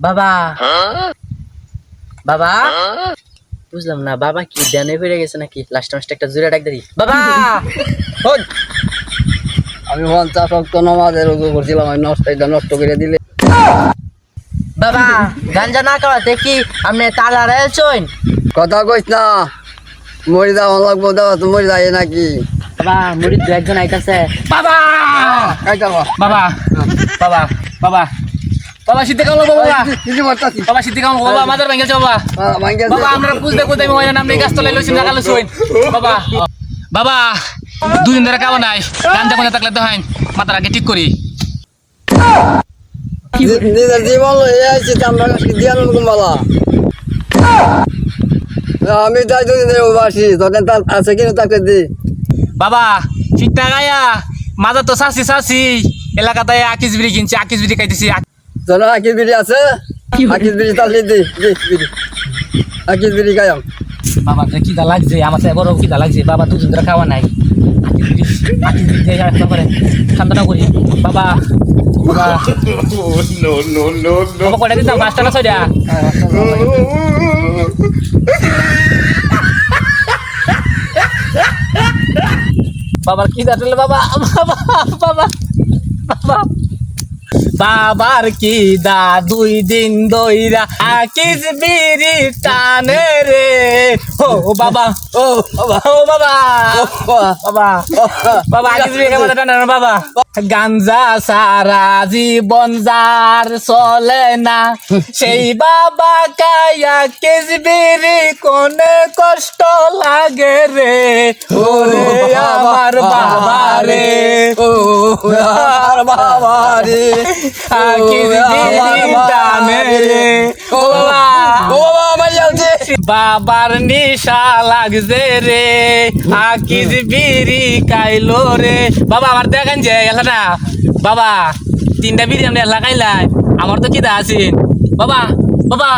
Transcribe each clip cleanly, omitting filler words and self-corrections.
বাবা বাবা বুঝলাম না, বাবা কি ডানে ফিরে গেছে নাকি? লাস্ট মাসটা একটা জোরে ডাক দিই, বাবা। ওই, আমি 50 ওয়াক্ত নামাজের রোজা করছিলাম, আমি নষ্ট করে দিলে। বাবা গাঞ্জা না খাওয়াতে কি আপনি তালা রেলছেন? কথা কইস না, মরি যাওয়া লাগবো, দেওয়া তো মরি যায় নাকি? বাবা মুড়ি দু একজন আইতাছে। বাবা খাইতাম বাবা বাবা বাবা বাবা শীতে কামলো বাবা, কিছু করতাছি বাবা শীতে কামলো বাবা, মাদার ভেঙেছে বাবা। বাবা আমরা বুঝতে বুঝতে আমি হয় না, আপনি গাছ তলায় লইছেন, রাখালো শুন বাবা। বাবা দুদিন ধরে খাওয়া নাই, গাঞ্জা মনে থাকলে তো হয় মাথার আগে ঠিক করি। নিজের জীবন লইয়া আইছি, আমরা দিয়ান কুমালা। আমি তাই দুদিন বাসি, তখন তার আছে কিনা তাকে দি। বাবা ঠিকটা গায়া মাথা তো চাষি চাষি এলাকাতে আকিস বিড়ি কিনছি, আকিস বিড়ি খাইতেছি। তোর আকিস বিড়ি আছে? আকিস বিড়ি তাহলে দি বিড়ি, আকিস বিড়ি খাইম। বাবা কিদা লাগছে, আমার সাথে বড় কিদা লাগছে। বাবা দুদিন ধরে খাওয়া নাই, আকিস বিড়ি দিয়ে একটা করে ঠান্ডা করি। বাবা বাবা বাবা কটা দিতাম, 5টা না 6টা? বাবার কি দাঁড়ালে বাবা, বাবা বাবা বাবা বাবার কি দা 2 দিন দইরা আকিস বিড়ি টানে রে। ও বাবা, ও বাবা, ও বাবা, বাবা বাবা আকিস বিড়ি কেমন টানে না বাবা? গাঞ্জা সারা জীবন যার চলে না, সেই বাবা কায়া আকিস বিড়ি কোনে কষ্ট লাগে রে। ওরে আমার বাবা রে, ও আমার বাবা রে, আকিস বিড়ি টানে রে। ও বাবা, ও বাবা আমার যাচ্ছে। বাবার নিশা লাগছে রে, আকিস বিড়ি খাইলো রে। বাবা আমার দেখেন যে এলা না বাবা, 3টা বিড়ি আমরা এলা খাইলাই, আমার তো কিদা আছেন বাবা। বাবা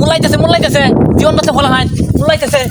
মুলাইতেছে মুলাইতেছে, জীবন বাঁচতে বলা হয়, মুলাইতেছে